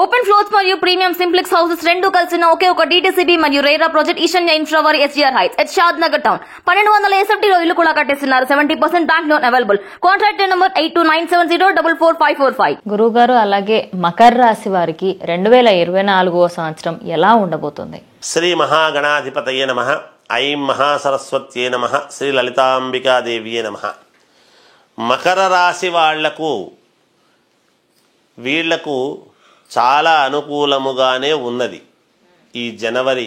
Open floors మరియు premium simplex houses రెండు కలిసిన ఒకే ఒక DTCP మరియు రేరా ప్రాజెక్ట్ ఈశాన్య ఇన్ఫ్రావారి SGR heights at Shad Nagar town 1200 SFT లో ఇల్లు కూడా కట్టేస్తున్నారు. 70% bank loan available. Contract number 8297044545. గురువు గారు, అలాగే మకర రాశి వారికి 2024వ సంవత్సరం ఎలా ఉండబోతుంది? శ్రీ మహాగణాధిపతయే నమః. ఐం మహాసరస్వత్యే నమః. శ్రీ లలితాంబికాదేవియే నమః. మకర రాశి వీళ్లకు చాలా అనుకూలముగానే ఉన్నది. ఈ జనవరి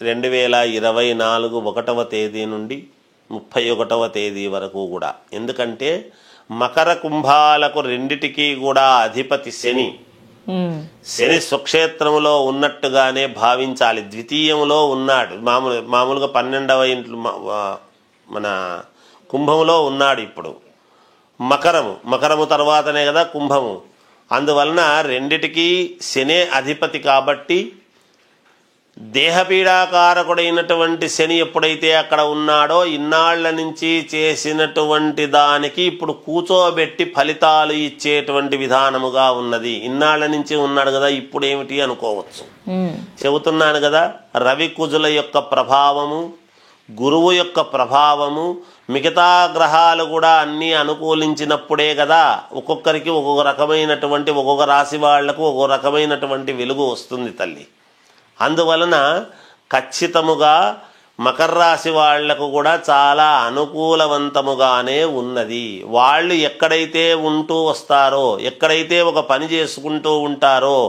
2024 1వ తేదీ నుండి 31వ తేదీ వరకు కూడా. ఎందుకంటే మకర కుంభాలకు రెండిటికి కూడా అధిపతి శని స్వక్షేత్రములో ఉన్నట్టుగానే భావించాలి. ద్వితీయములో ఉన్నాడు, మామూలుగా 12వ ఇంట్లో మన కుంభములో ఉన్నాడు. ఇప్పుడు మకరము తర్వాతనే కదా కుంభము. అందువలన రెండిటికి శనే అధిపతి కాబట్టి దేహపీడాకారకుడైనటువంటి శని ఎప్పుడైతే అక్కడ ఉన్నాడో ఇన్నాళ్ల నుంచి చేసినటువంటి దానికి ఇప్పుడు కూచోబెట్టి ఫలితాలు ఇచ్చేటువంటి విధానముగా ఉన్నది. ఇన్నాళ్ల నుంచి ఉన్నాడు కదా, ఇప్పుడు ఏమిటి అనుకోవచ్చు. చెబుతున్నాను కదా, రవి కుజుల యొక్క ప్రభావము, గురువు యొక్క ప్రభావము, మిగతా గ్రహాలు కూడా అన్నీ అనుకూలించినప్పుడే కదా ఒక్కొక్కరికి ఒక్కొక్క రకమైనటువంటి, ఒక్కొక్క రాశి వాళ్లకు ఒక్కొక్క రకమైనటువంటి వెలుగు వస్తుంది తల్లి. అందువలన ఖచ్చితముగా మకర రాశి వాళ్లకు కూడా చాలా అనుకూలవంతముగానే ఉన్నది. వాళ్ళు ఎక్కడైతే ఉంటూ వస్తారో, ఎక్కడైతే ఒక పని చేసుకుంటూ ఉంటారో,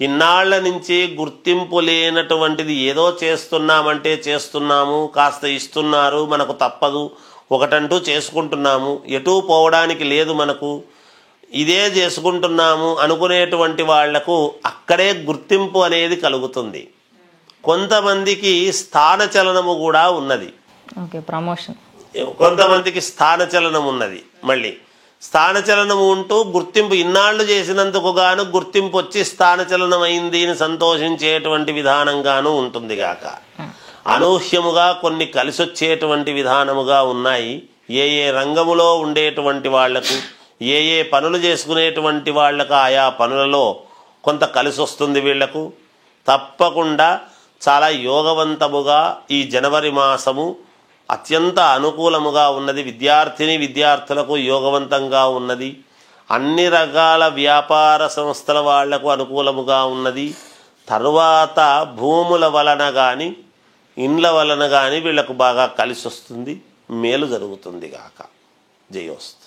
ఇన్నాళ్ల నుంచి గుర్తింపు లేనటువంటిది ఏదో చేస్తున్నామంటే చేస్తున్నాము, కాస్త ఇస్తున్నారు, మనకు తప్పదు, ఒకటంటూ చేసుకుంటున్నాము, ఎటూ పోవడానికి లేదు, మనకు ఇదే చేసుకుంటున్నాము అనుకునేటువంటి వాళ్లకు అక్కడే గుర్తింపు అనేది కలుగుతుంది. కొంతమందికి స్థానచలనము కూడా ఉన్నది. ప్రమోషన్. కొంతమందికి స్థానచలనం ఉన్నది. మళ్ళీ స్థానచలనం ఉంటూ గుర్తింపు ఇన్నాళ్లు చేసినందుకు గాను గుర్తింపు వచ్చి స్థానచలనం అయింది అని సంతోషించేటువంటి విధానంగాను ఉంటుంది గాక. అనూహ్యముగా కొన్ని కలిసొచ్చేటువంటి విధానముగా ఉన్నాయి. ఏ రంగములో ఉండేటువంటి వాళ్లకు, ఏ పనులు చేసుకునేటువంటి వాళ్లకు ఆయా పనులలో కొంత కలిసి వస్తుంది. వీళ్లకు తప్పకుండా చాలా యోగవంతముగా ఈ జనవరి మాసము అత్యంత అనుకూలముగా ఉన్నది. విద్యార్థులకు యోగవంతంగా ఉన్నది. అన్ని రకాల వ్యాపార సంస్థల వాళ్లకు అనుకూలముగా ఉన్నది. తరువాత భూముల వలన కానీ ఇండ్ల వలన కానీ వీళ్లకు బాగా కలిసి వస్తుంది, మేలు జరుగుతుంది గాక. జయోస్తు.